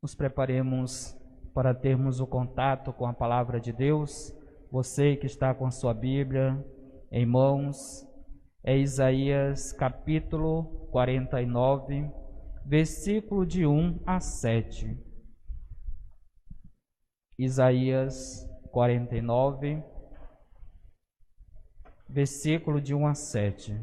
Nos preparemos para termos o contato com a palavra de Deus. Você que está com a sua Bíblia em mãos, é Isaías capítulo 49, versículo de 1 a 7. Isaías 49, versículo de 1 a 7.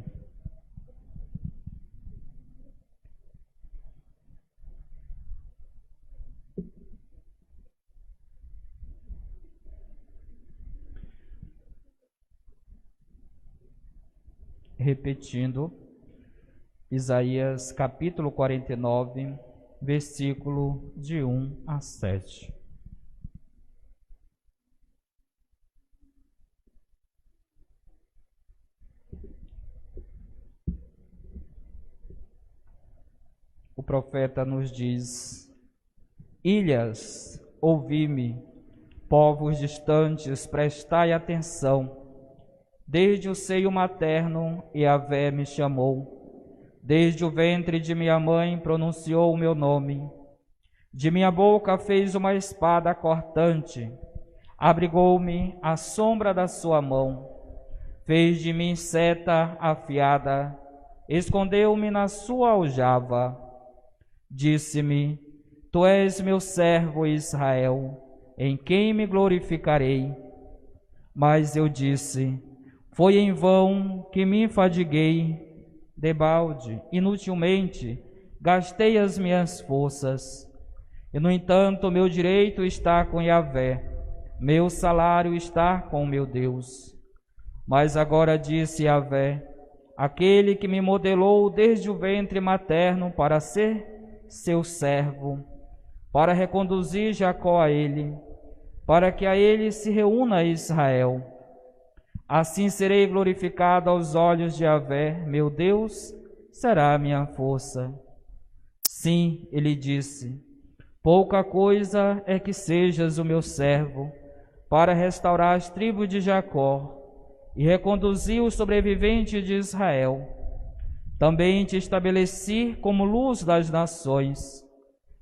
Repetindo, Isaías capítulo 49, versículo de 1 a 7. O profeta nos diz: ilhas, ouvi-me, povos distantes, prestai atenção. Desde o seio materno, Yahvé me chamou. Desde o ventre de minha mãe, pronunciou o meu nome. De minha boca fez uma espada cortante. Abrigou-me à sombra da sua mão. Fez de mim seta afiada. Escondeu-me na sua aljava. Disse-me: Tu és meu servo Israel, em quem me glorificarei. Mas eu disse: foi em vão que me fadiguei, debalde, inutilmente, gastei as minhas forças. E, no entanto, meu direito está com Yahvé, meu salário está com meu Deus. Mas agora disse Yahvé, aquele que me modelou desde o ventre materno para ser seu servo, para reconduzir Jacó a ele, para que a ele se reúna Israel. Assim serei glorificado aos olhos de Yahvé, meu Deus, será a minha força. Sim, ele disse, pouca coisa é que sejas o meu servo, para restaurar as tribos de Jacó e reconduzir os sobreviventes de Israel. Também te estabeleci como luz das nações,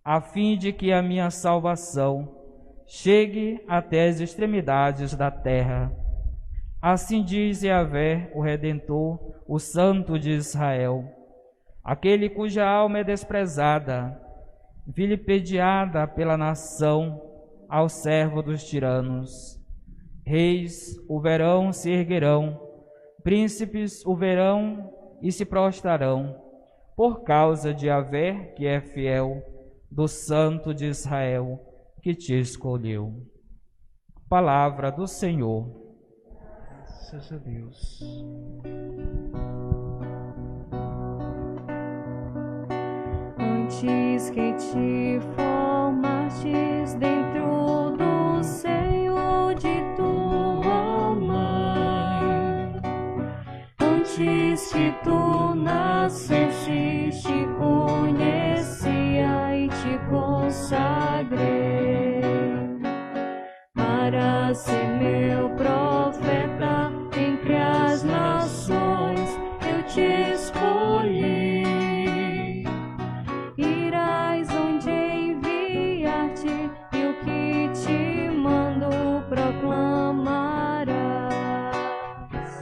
a fim de que a minha salvação chegue até as extremidades da terra. Assim diz Yahvé, o Redentor, o Santo de Israel, aquele cuja alma é desprezada, vilipendiada pela nação, ao servo dos tiranos. Reis o verão se erguerão, príncipes o verão e se prostrarão, por causa de Yahvé, que é fiel, do Santo de Israel, que te escolheu. Palavra do Senhor. Graças a Deus. Antes que te formastes dentro do seio de tua mãe, antes que tu nascesses, te conhecia e te consagrei para ser meu profeta entre as nações. Eu te escolhi. Irás onde enviar-te, e o que te mando proclamarás.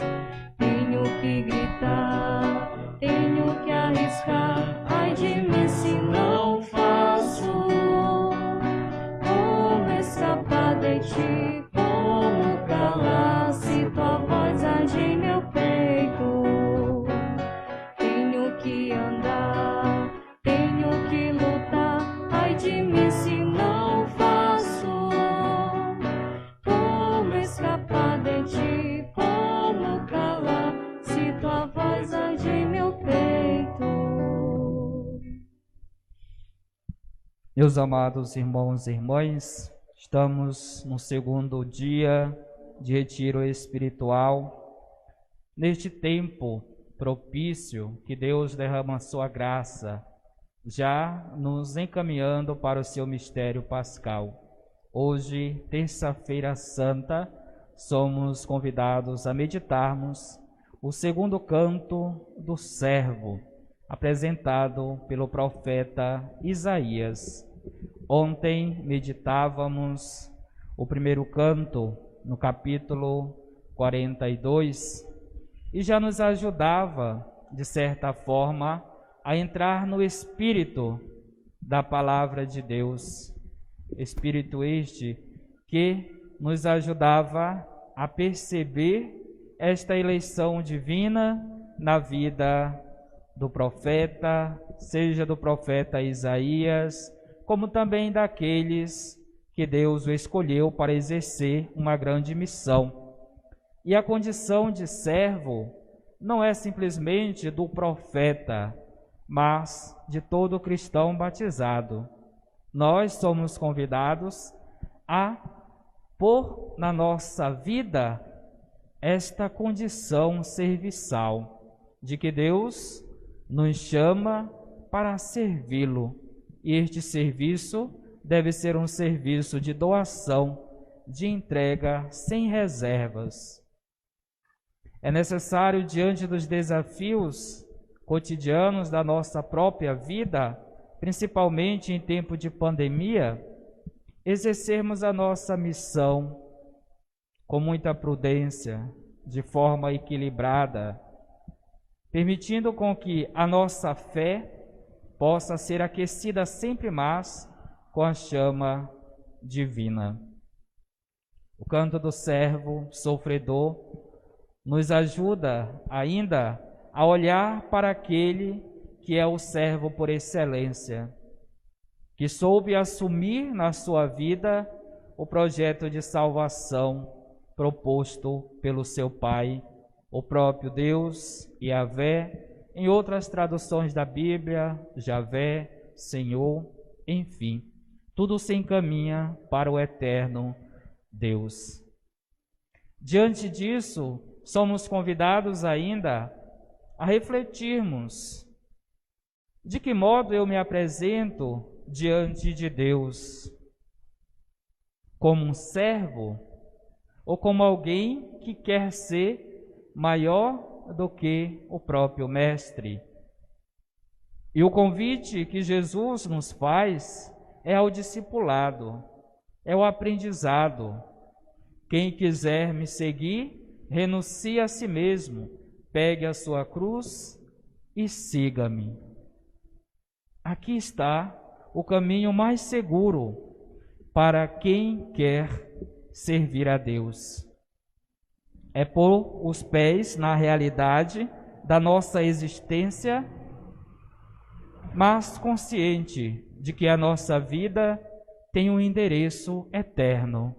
Tenho que gritar, tenho que arriscar, ai de mim se não faço. Como escapar de ti, como calar, se tua voz age em meu peito. Tenho que andar, tenho que lutar, ai de mim se não faço. Como escapar de ti, como calar, se tua voz age em meu peito. Meus amados irmãos e irmãs, estamos no segundo dia de retiro espiritual. Neste tempo propício que Deus derrama a sua graça, já nos encaminhando para o seu mistério pascal. Hoje, terça-feira santa, somos convidados a meditarmos o segundo canto do servo, apresentado pelo profeta Isaías. Ontem meditávamos o primeiro canto no capítulo 42 e já nos ajudava, de certa forma, a entrar no espírito da palavra de Deus. Espírito este que nos ajudava a perceber esta eleição divina na vida do profeta, seja do profeta Isaías, como também daqueles que Deus o escolheu para exercer uma grande missão. E a condição de servo não é simplesmente do profeta, mas de todo cristão batizado. Nós somos convidados a pôr na nossa vida esta condição serviçal, de que Deus nos chama para servi-lo. E este serviço deve ser um serviço de doação, de entrega sem reservas. É necessário, diante dos desafios cotidianos da nossa própria vida, principalmente em tempo de pandemia, exercermos a nossa missão com muita prudência, de forma equilibrada, permitindo com que a nossa fé possa ser aquecida sempre mais com a chama divina. O canto do servo sofredor nos ajuda ainda a olhar para aquele que é o servo por excelência, que soube assumir na sua vida o projeto de salvação proposto pelo seu Pai, o próprio Deus, Yahvé, em outras traduções da Bíblia, Javé, Senhor, enfim, tudo se encaminha para o eterno Deus. Diante disso, somos convidados ainda a refletirmos de que modo eu me apresento diante de Deus, como um servo ou como alguém que quer ser maior do que o próprio Mestre. E o convite que Jesus nos faz é ao discipulado, é ao aprendizado. Quem quiser me seguir, renuncie a si mesmo, pegue a sua cruz e siga-me. Aqui está o caminho mais seguro para quem quer servir a Deus. É pôr os pés na realidade da nossa existência, mas consciente de que a nossa vida tem um endereço eterno,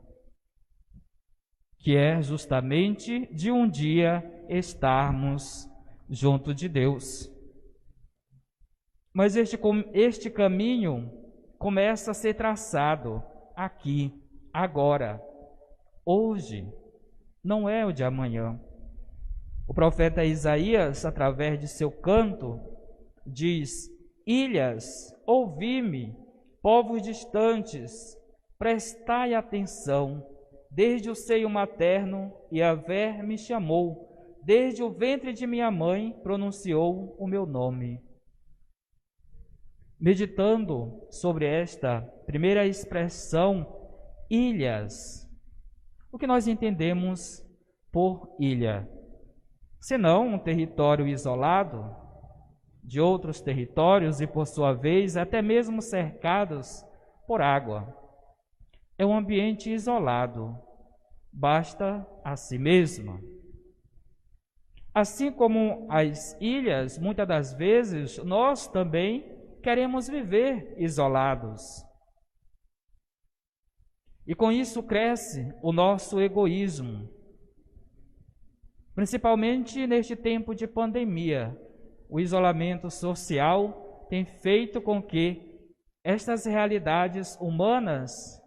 que é justamente de um dia estarmos junto de Deus. Mas este caminho começa a ser traçado aqui, agora, hoje, não é o de amanhã. O profeta Isaías, através de seu canto, diz: ilhas, ouvi-me, povos distantes, prestai atenção. Desde o seio materno, Yahvé me chamou, desde o ventre de minha mãe pronunciou o meu nome. Meditando sobre esta primeira expressão, ilhas, o que nós entendemos por ilha? Senão um território isolado de outros territórios e, por sua vez, até mesmo cercados por água. É um ambiente isolado, basta a si mesma. Assim como as ilhas, muitas das vezes, nós também queremos viver isolados. E com isso cresce o nosso egoísmo, principalmente neste tempo de pandemia. O isolamento social tem feito com que estas realidades humanas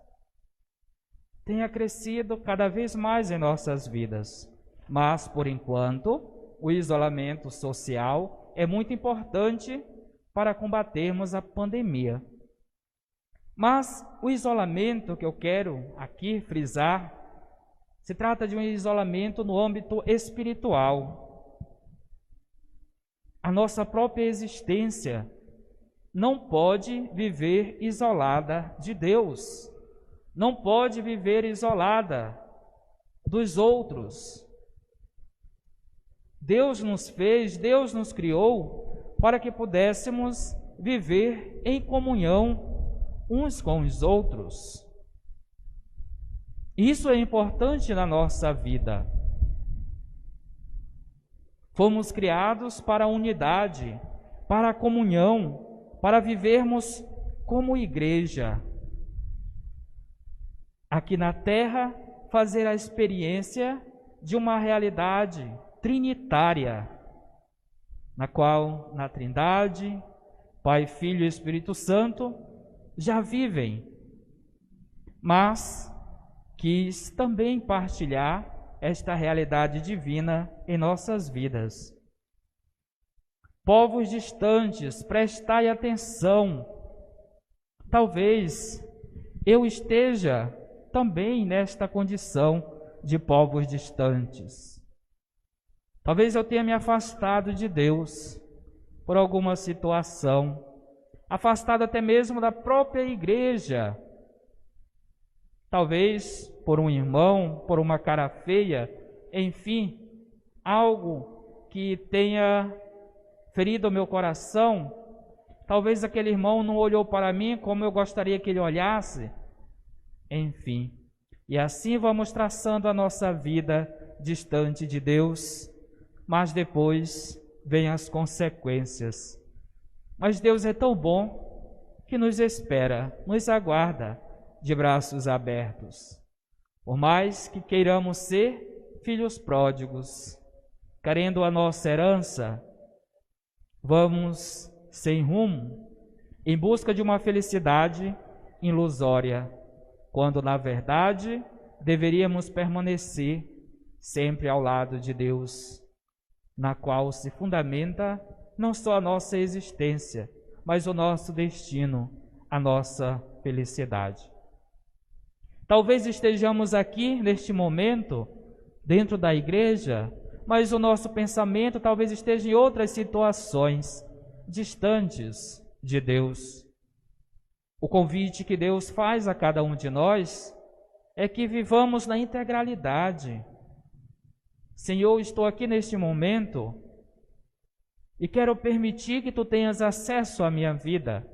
tenham crescido cada vez mais em nossas vidas. Mas, por enquanto, o isolamento social é muito importante para combatermos a pandemia. Mas o isolamento que eu quero aqui frisar, se trata de um isolamento no âmbito espiritual. A nossa própria existência não pode viver isolada de Deus, não pode viver isolada dos outros. Deus nos fez, Deus nos criou para que pudéssemos viver em comunhão uns com os outros. Isso é importante na nossa vida. Fomos criados para a unidade, para a comunhão, para vivermos como igreja. Aqui na terra, fazer a experiência de uma realidade trinitária, na qual, na Trindade, Pai, Filho e Espírito Santo já vivem, mas quis também partilhar esta realidade divina em nossas vidas. Povos distantes, prestai atenção. Talvez eu esteja também nesta condição de povos distantes. Talvez eu tenha me afastado de Deus por alguma situação, afastado até mesmo da própria igreja. Talvez por um irmão, por uma cara feia, enfim, algo que tenha ferido o meu coração. Talvez aquele irmão não olhou para mim como eu gostaria que ele olhasse. Enfim, e assim vamos traçando a nossa vida distante de Deus, mas depois vêm as consequências. Mas Deus é tão bom que nos espera, nos aguarda de braços abertos. Por mais que queiramos ser filhos pródigos, querendo a nossa herança, vamos sem rumo, em busca de uma felicidade ilusória, quando na verdade deveríamos permanecer sempre ao lado de Deus, na qual se fundamenta não só a nossa existência, mas o nosso destino, a nossa felicidade. Talvez estejamos aqui neste momento, dentro da igreja, mas o nosso pensamento talvez esteja em outras situações, distantes de Deus. O convite que Deus faz a cada um de nós é que vivamos na integralidade. Senhor, estou aqui neste momento e quero permitir que Tu tenhas acesso à minha vida,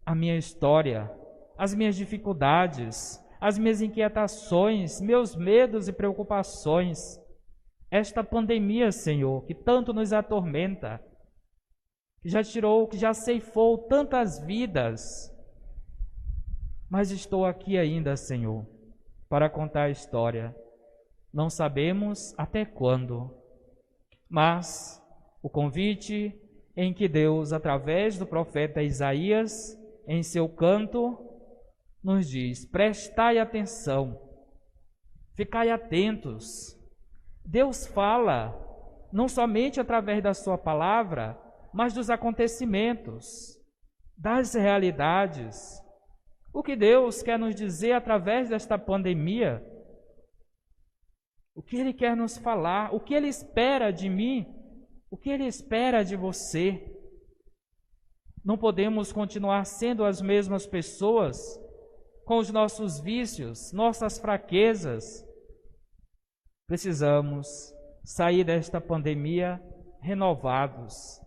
à minha história, às minhas dificuldades, às minhas inquietações, meus medos e preocupações. Esta pandemia, Senhor, que tanto nos atormenta, que já tirou, que já ceifou tantas vidas, mas estou aqui ainda, Senhor, para contar a história. Não sabemos até quando, mas o convite em que Deus, através do profeta Isaías, em seu canto, nos diz: prestai atenção, ficai atentos. Deus fala não somente através da sua palavra, mas dos acontecimentos, das realidades. O que Deus quer nos dizer através desta pandemia? O que Ele quer nos falar? O que Ele espera de mim? O que Ele espera de você? Não podemos continuar sendo as mesmas pessoas, com os nossos vícios, nossas fraquezas. Precisamos sair desta pandemia renovados,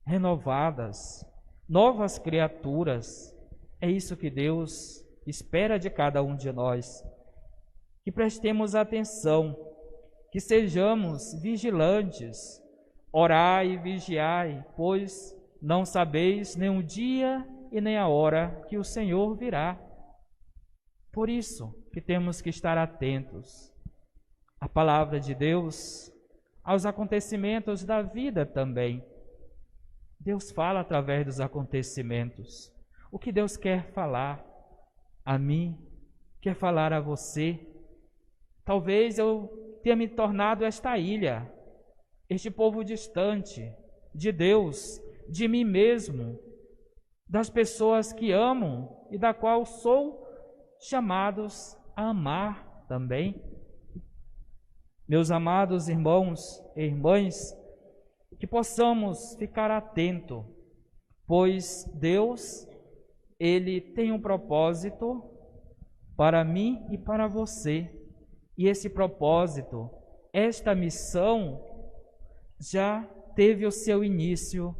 renovadas, novas criaturas. É isso que Deus espera de cada um de nós. Que prestemos atenção, que sejamos vigilantes. Orai e vigiai, pois não sabeis nem o dia e nem a hora que o Senhor virá. Por isso que temos que estar atentos à palavra de Deus, aos acontecimentos da vida também. Deus fala através dos acontecimentos. O que Deus quer falar a mim, quer falar a você. Talvez eu tenha me tornado esta ilha, este povo distante de Deus, de mim mesmo, das pessoas que amam e da qual sou chamados a amar também. Meus amados irmãos e irmãs, que possamos ficar atentos pois Deus, Ele tem um propósito para mim e para você. E esse propósito, esta missão, já teve o seu início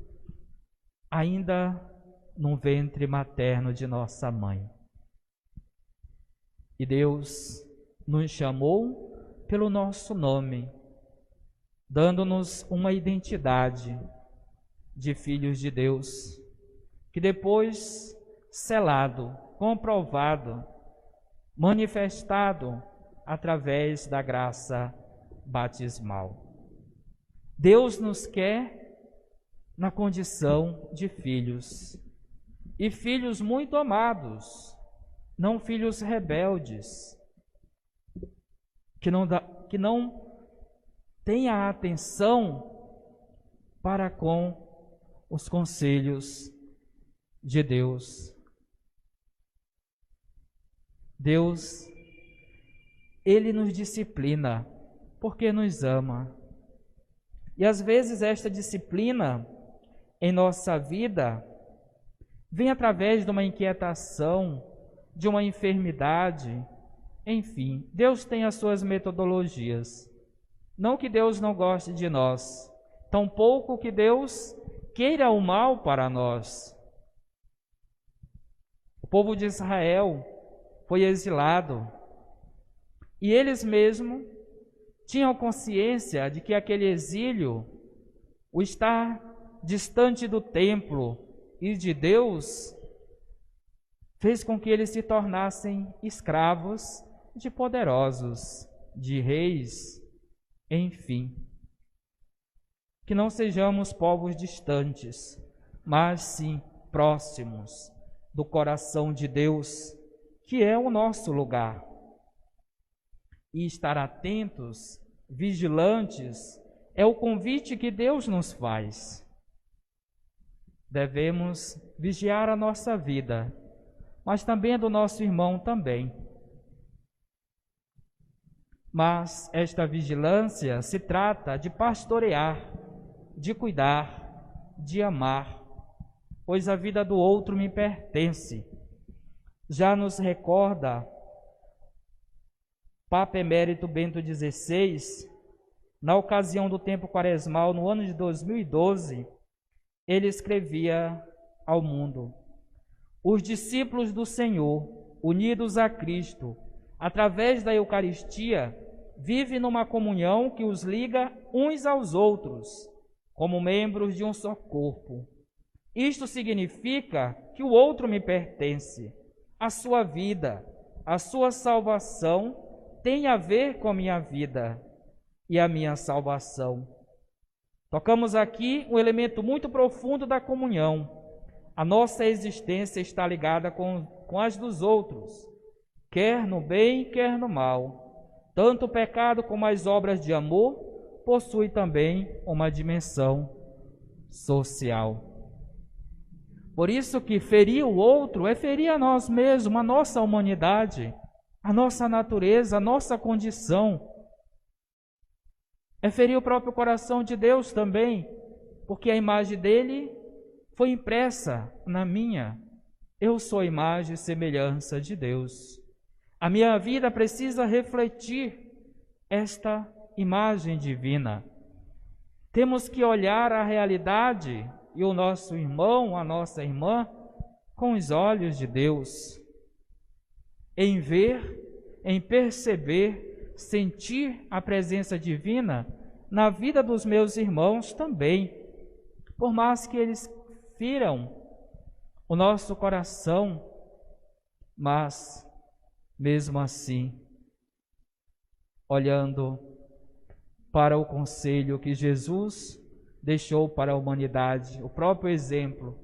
ainda no ventre materno de nossa mãe. E Deus nos chamou pelo nosso nome, dando-nos uma identidade de filhos de Deus, que depois, selado, comprovado, manifestado através da graça batismal. Deus nos quer na condição de filhos, e filhos muito amados, não filhos rebeldes, que não tenha atenção para com os conselhos de Deus. Deus, Ele nos disciplina porque nos ama. E às vezes esta disciplina em nossa vida vem através de uma inquietação, de uma enfermidade, enfim, Deus tem as suas metodologias. Não que Deus não goste de nós, tampouco que Deus queira o mal para nós. O povo de Israel foi exilado e eles mesmos tinham consciência de que aquele exílio, o estar distante do templo e de Deus, fez com que eles se tornassem escravos de poderosos, de reis, enfim. Que não sejamos povos distantes, mas sim próximos do coração de Deus, que é o nosso lugar. E estar atentos, vigilantes, é o convite que Deus nos faz. Devemos vigiar a nossa vida, mas também a do nosso irmão também. Mas esta vigilância se trata de pastorear, de cuidar, de amar, pois a vida do outro me pertence. Já nos recorda Papa Emérito Bento XVI, na ocasião do tempo quaresmal, no ano de 2012, ele escrevia ao mundo: os discípulos do Senhor, unidos a Cristo, através da Eucaristia, vivem numa comunhão que os liga uns aos outros, como membros de um só corpo. Isto significa que o outro me pertence. A sua vida, a sua salvação tem a ver com a minha vida e a minha salvação. Tocamos aqui um elemento muito profundo da comunhão. A nossa existência está ligada com as dos outros, quer no bem, quer no mal. Tanto o pecado como as obras de amor possuem também uma dimensão social. Por isso que ferir o outro é ferir a nós mesmos, a nossa humanidade, a nossa natureza, a nossa condição. É ferir o próprio coração de Deus também, porque a imagem dele foi impressa na minha. Eu sou a imagem e semelhança de Deus. A minha vida precisa refletir esta imagem divina. Temos que olhar a realidade e o nosso irmão, a nossa irmã, com os olhos de Deus. Em ver, em perceber, sentir a presença divina na vida dos meus irmãos também. Por mais que eles firam o nosso coração, mas mesmo assim, olhando para o conselho que Jesus deixou para a humanidade, o próprio exemplo: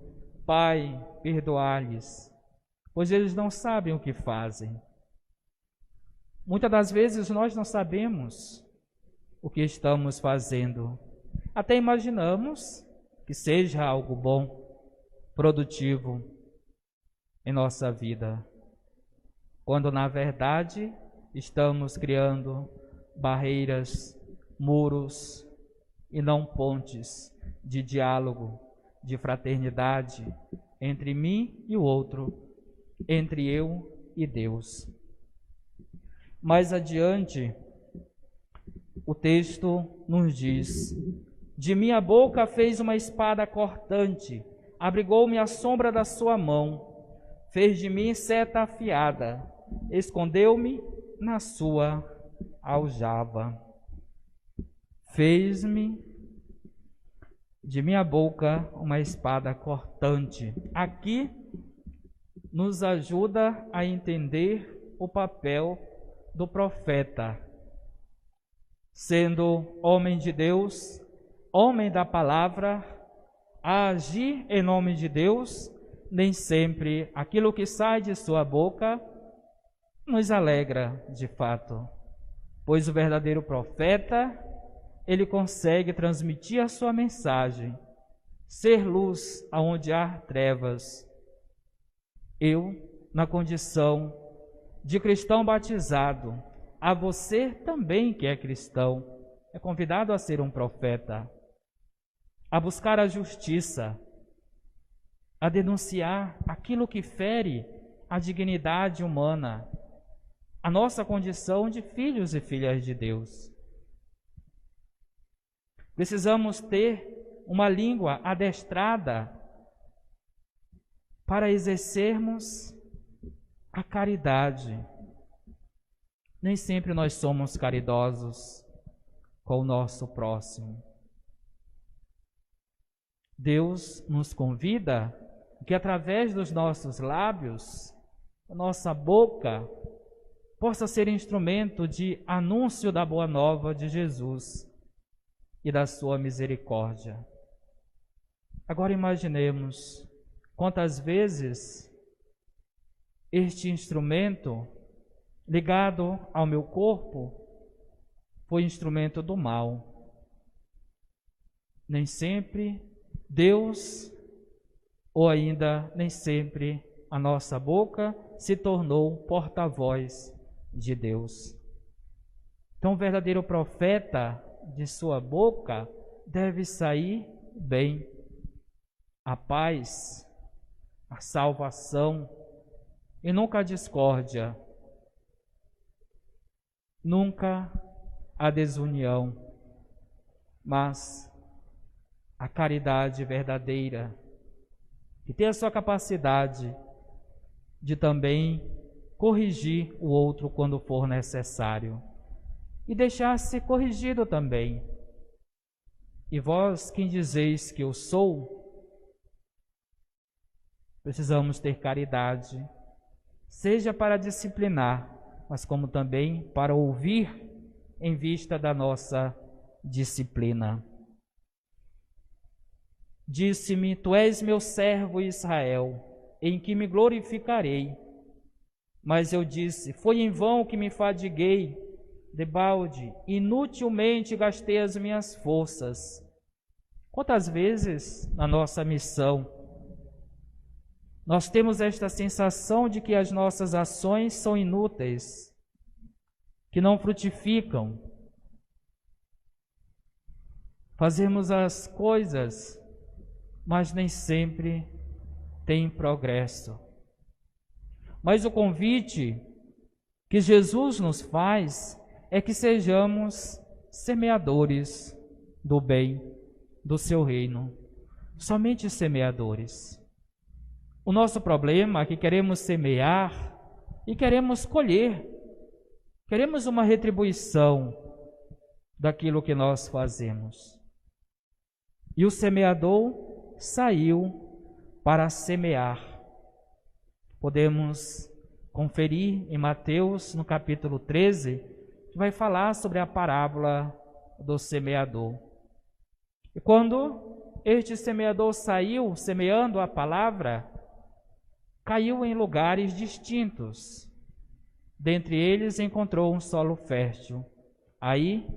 Pai, perdoai-lhes, pois eles não sabem o que fazem. Muitas das vezes nós não sabemos o que estamos fazendo. Até imaginamos que seja algo bom, produtivo em nossa vida, quando na verdade estamos criando barreiras, muros e não pontes de diálogo, de fraternidade entre mim e o outro, entre eu e Deus. Mais adiante, o texto nos diz: de minha boca fez uma espada cortante, abrigou-me à sombra da sua mão, fez de mim seta afiada, escondeu-me na sua aljava. Fez-me de minha boca uma espada cortante. Aqui nos ajuda a entender o papel do profeta, sendo homem de Deus, homem da palavra, a agir em nome de Deus. Nem sempre aquilo que sai de sua boca nos alegra de fato, pois o verdadeiro profeta, ele consegue transmitir a sua mensagem, ser luz aonde há trevas. Eu, na condição de cristão batizado, a você também que é cristão, é convidado a ser um profeta, a buscar a justiça, a denunciar aquilo que fere a dignidade humana, a nossa condição de filhos e filhas de Deus. Precisamos ter uma língua adestrada para exercermos a caridade. Nem sempre nós somos caridosos com o nosso próximo. Deus nos convida que através dos nossos lábios, a nossa boca, possa ser instrumento de anúncio da boa nova de Jesus e da sua misericórdia. Agora imaginemos quantas vezes este instrumento ligado ao meu corpo foi instrumento do mal. Nem sempre Deus, ou ainda nem sempre a nossa boca se tornou porta-voz de Deus. Então, o verdadeiro profeta, de sua boca deve sair bem a paz, a salvação, e nunca a discórdia, nunca a desunião, mas a caridade verdadeira, que tem a sua capacidade de também corrigir o outro quando for necessário e deixar ser corrigido também. E vós, quem dizeis que eu sou, precisamos ter caridade, seja para disciplinar, mas como também para ouvir em vista da nossa disciplina. Disse-me: tu és meu servo Israel, em que me glorificarei. Mas eu disse: foi em vão que me fadiguei, debalde, inutilmente gastei as minhas forças. Quantas vezes na nossa missão nós temos esta sensação de que as nossas ações são inúteis, que não frutificam. Fazemos as coisas, mas nem sempre tem progresso. Mas o convite que Jesus nos faz é que sejamos semeadores do bem do seu reino, somente semeadores. O nosso problema é que queremos semear e queremos colher, queremos uma retribuição daquilo que nós fazemos. E o semeador saiu para semear. Podemos conferir em Mateus, no capítulo 13, que vai falar sobre a parábola do semeador. E quando este semeador saiu semeando a palavra, caiu em lugares distintos. Dentre eles encontrou um solo fértil. Aí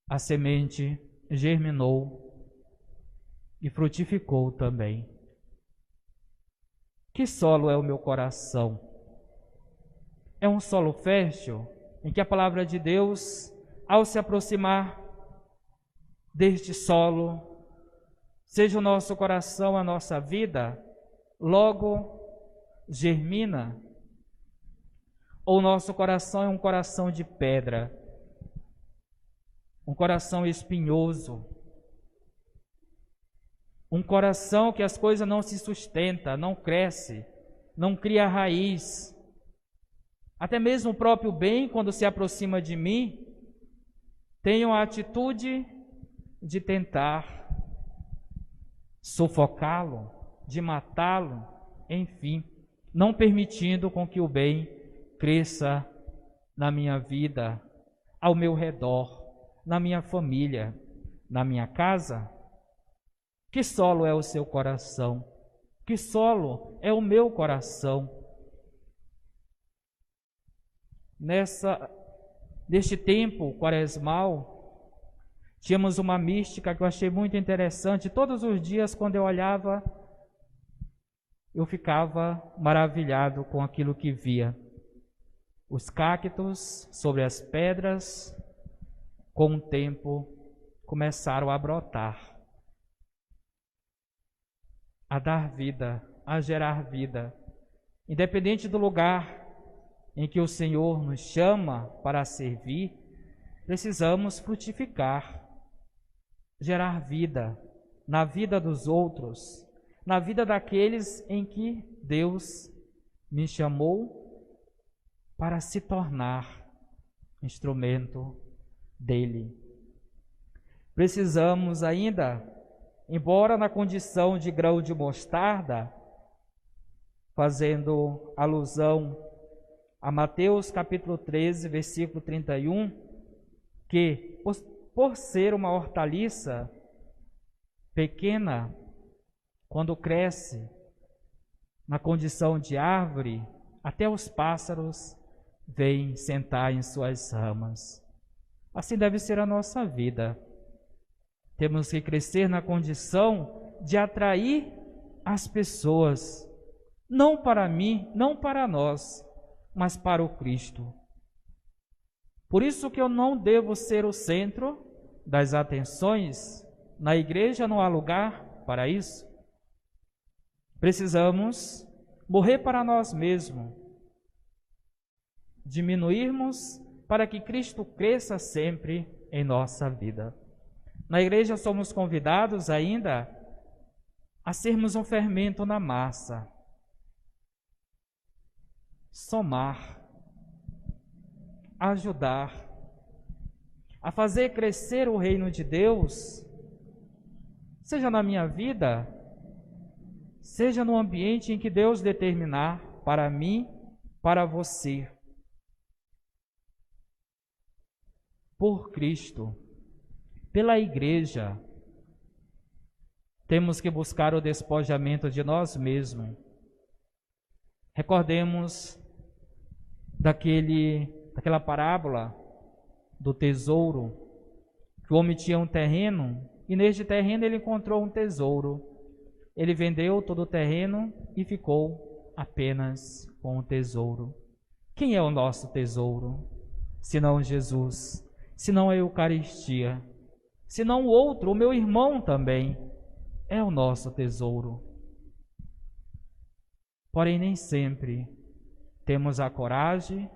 a semente germinou e frutificou também. Que solo é o meu coração? É um solo fértil em que a palavra de Deus, ao se aproximar deste solo, seja o nosso coração, a nossa vida, logo germina, ou o nosso coração é um coração de pedra, um coração espinhoso, um coração que as coisas não se sustentam, não cresce, não cria raiz. Até mesmo o próprio bem, quando se aproxima de mim, tem a atitude de tentar sufocá-lo, de matá-lo, enfim, não permitindo com que o bem cresça na minha vida, ao meu redor, na minha família, na minha casa. Que solo é o seu coração? Que solo é o meu coração? Neste tempo quaresmal, tínhamos uma mística que eu achei muito interessante. Todos os dias, quando eu olhava, eu ficava maravilhado com aquilo que via. Os cactos sobre as pedras, com o tempo, começaram a brotar, a dar vida, a gerar vida. Independente do lugar em que o Senhor nos chama para servir, precisamos frutificar, gerar vida na vida dos outros, na vida daqueles em que Deus me chamou para se tornar instrumento dele. Precisamos ainda, embora na condição de grão de mostarda, fazendo alusão a Mateus capítulo 13, versículo 31, que por ser uma hortaliça pequena, quando cresce na condição de árvore, até os pássaros vêm sentar em suas ramas. Assim deve ser a nossa vida. Temos que crescer na condição de atrair as pessoas, não para mim, não para nós, mas para o Cristo. Por isso que eu não devo ser o centro das atenções. Na igreja não há lugar para isso. Precisamos morrer para nós mesmos, diminuirmos para que Cristo cresça sempre em nossa vida. Na igreja somos convidados ainda a sermos um fermento na massa, somar, ajudar, a fazer crescer o reino de Deus, seja na minha vida, seja no ambiente em que Deus determinar para mim, para você. Por Cristo, pela igreja, temos que buscar o despojamento de nós mesmos. Recordemos daquela parábola do tesouro, que o homem tinha um terreno e neste terreno ele encontrou um tesouro. Ele vendeu todo o terreno e ficou apenas com o tesouro. Quem é o nosso tesouro? Senão Jesus, senão a Eucaristia, senão o outro, o meu irmão também, é o nosso tesouro. Porém, nem sempre temos a coragem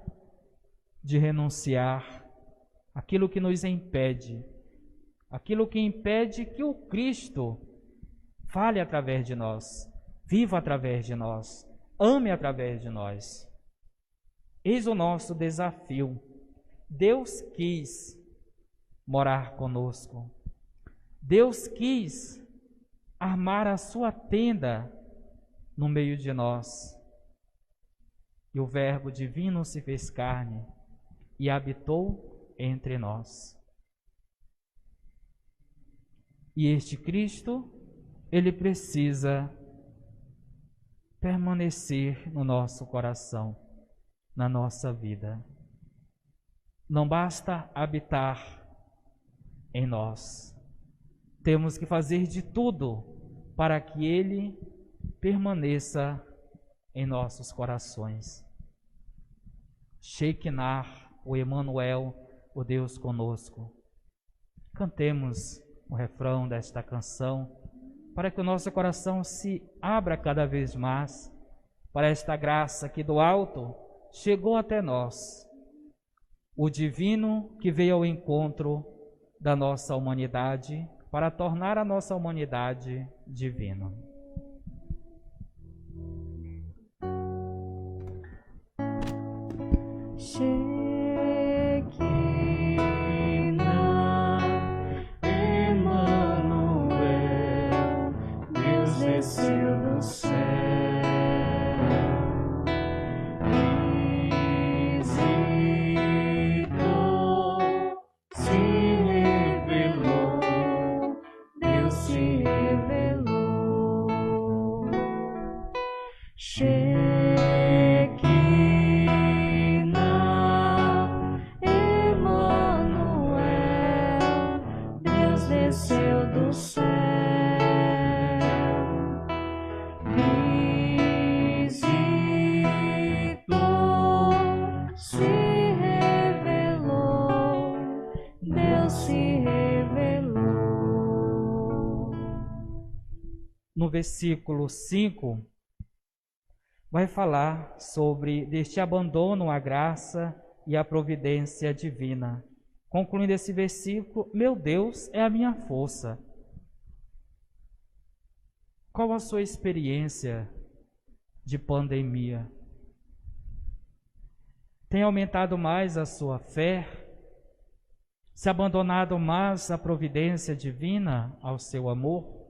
de renunciar aquilo que nos impede, aquilo que impede que o Cristo fale através de nós, viva através de nós, ame através de nós. Eis o nosso desafio. Deus quis morar conosco. Deus quis armar a sua tenda no meio de nós. E o Verbo divino se fez carne e habitou entre nós. E este Cristo, ele precisa permanecer no nosso coração, na nossa vida. Não basta habitar em nós. Temos que fazer de tudo para que ele permaneça em nossos corações. Shekinah, o Emmanuel, o Deus conosco. Cantemos o refrão desta canção para que o nosso coração se abra cada vez mais para esta graça que do alto chegou até nós, o divino que veio ao encontro da nossa humanidade para tornar a nossa humanidade divina. Desceu do céu, visitou, se revelou, Deus se revelou. Shekinah, Emmanuel, Deus desceu do céu. No versículo 5, vai falar sobre deste abandono à graça e à providência divina. Concluindo esse versículo, meu Deus é a minha força. Qual a sua experiência de pandemia? Tem aumentado mais a sua fé? Se abandonado mais a providência divina ao seu amor?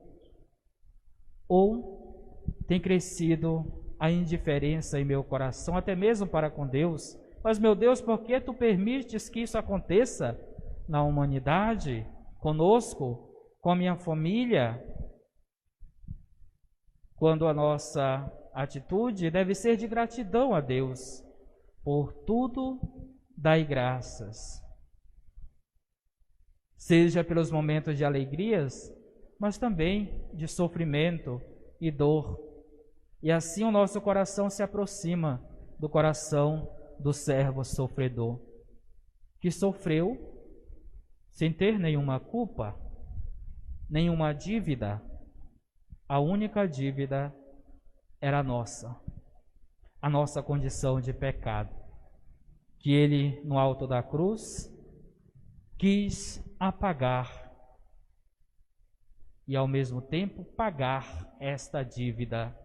Ou tem crescido a indiferença em meu coração, até mesmo para com Deus? Mas, meu Deus, por que tu permites que isso aconteça na humanidade, conosco, com a minha família? Quando a nossa atitude deve ser de gratidão a Deus. Por tudo dai graças. Seja pelos momentos de alegrias, mas também de sofrimento e dor. E assim o nosso coração se aproxima do coração do servo sofredor, que sofreu sem ter nenhuma culpa, nenhuma dívida. A única dívida era a nossa condição de pecado, que ele, no alto da cruz, quis apagar e ao mesmo tempo pagar esta dívida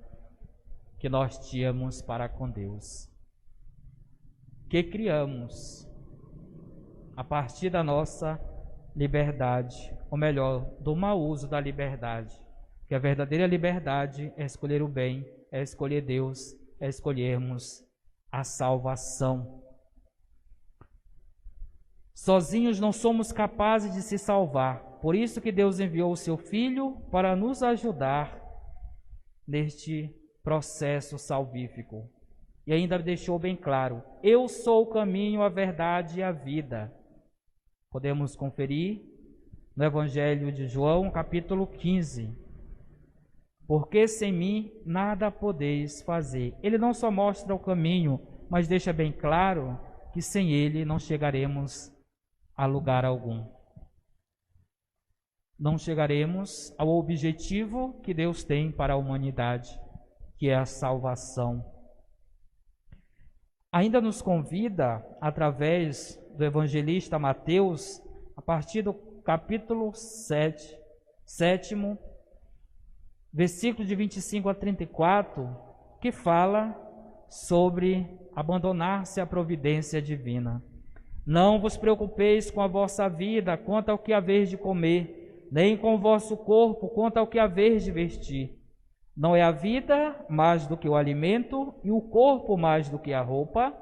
que nós tínhamos para com Deus, que criamos a partir da nossa liberdade, ou melhor, do mau uso da liberdade, que a verdadeira liberdade é escolher o bem, é escolher Deus, é escolhermos a salvação. Sozinhos não somos capazes de se salvar. Por isso que Deus enviou o seu Filho para nos ajudar neste processo salvífico. E ainda deixou bem claro: eu sou o caminho, a verdade e a vida. Podemos conferir no Evangelho de João, capítulo 15. Porque sem mim nada podeis fazer. Ele não só mostra o caminho, mas deixa bem claro que sem ele não chegaremos a lugar algum. Não chegaremos ao objetivo que Deus tem para a humanidade, que é a salvação. Ainda nos convida, através do evangelista Mateus, a partir do capítulo 7, versículo de 25 a 34, que fala sobre abandonar-se à providência divina. Não vos preocupeis com a vossa vida, quanto ao que haveis de comer, nem com o vosso corpo, quanto ao que haveis de vestir. Não é a vida mais do que o alimento, e o corpo mais do que a roupa?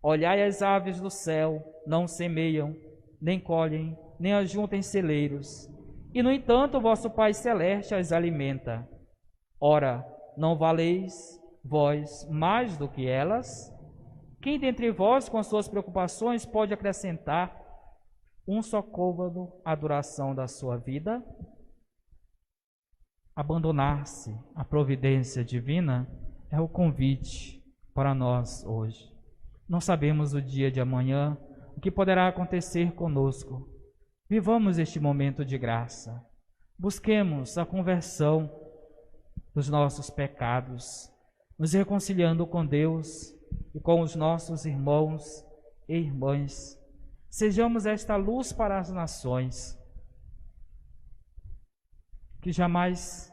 Olhai as aves do céu, não semeiam, nem colhem, nem ajuntem em celeiros, e no entanto o vosso Pai Celeste as alimenta. Ora, não valeis vós mais do que elas? Quem dentre vós, com as suas preocupações, pode acrescentar um só côvado à duração da sua vida? Abandonar-se à providência divina é o convite para nós hoje. Não sabemos o dia de amanhã, o que poderá acontecer conosco. Vivamos este momento de graça. Busquemos a conversão dos nossos pecados, nos reconciliando com Deus e com os nossos irmãos e irmãs. Sejamos esta luz para as nações. Que jamais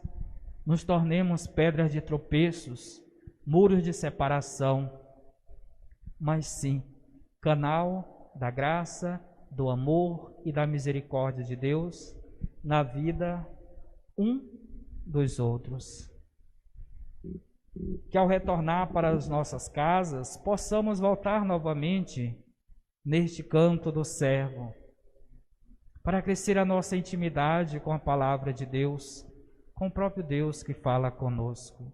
nos tornemos pedras de tropeços, muros de separação, mas sim canal da graça, do amor e da misericórdia de Deus na vida um dos outros. Que ao retornar para as nossas casas, possamos voltar novamente neste canto do servo, para crescer a nossa intimidade com a palavra de Deus, com o próprio Deus que fala conosco,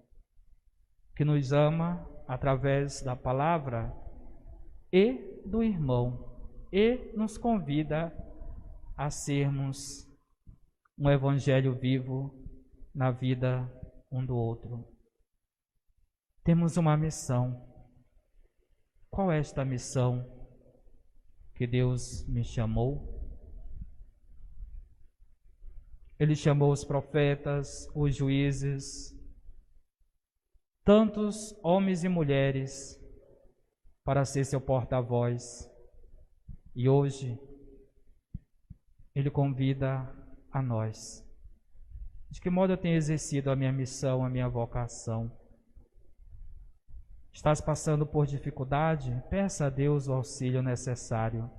que nos ama através da palavra e do irmão, e nos convida a sermos um evangelho vivo na vida um do outro. Temos uma missão. Qual é esta missão que Deus me chamou? Ele chamou os profetas, os juízes, tantos homens e mulheres para ser seu porta-voz. E hoje Ele convida a nós. De que modo eu tenho exercido a minha missão, a minha vocação? Estás passando por dificuldade? Peça a Deus o auxílio necessário.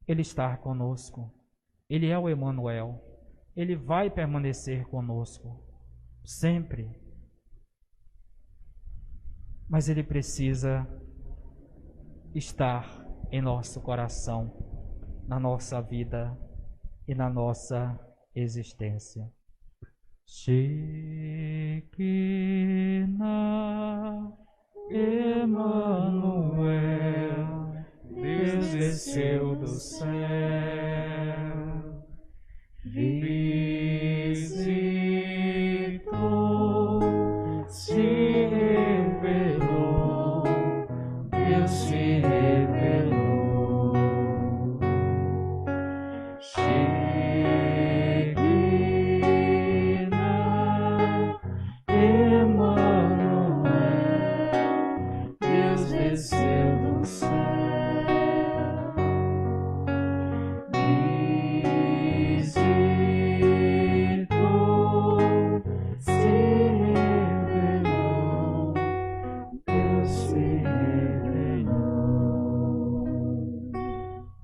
Ele está conosco. Ele é o Emanuel. Ele vai permanecer conosco sempre. Mas Ele precisa estar em nosso coração, na nossa vida e na nossa existência. Shekinah, Emanuel, Deus desceu do céu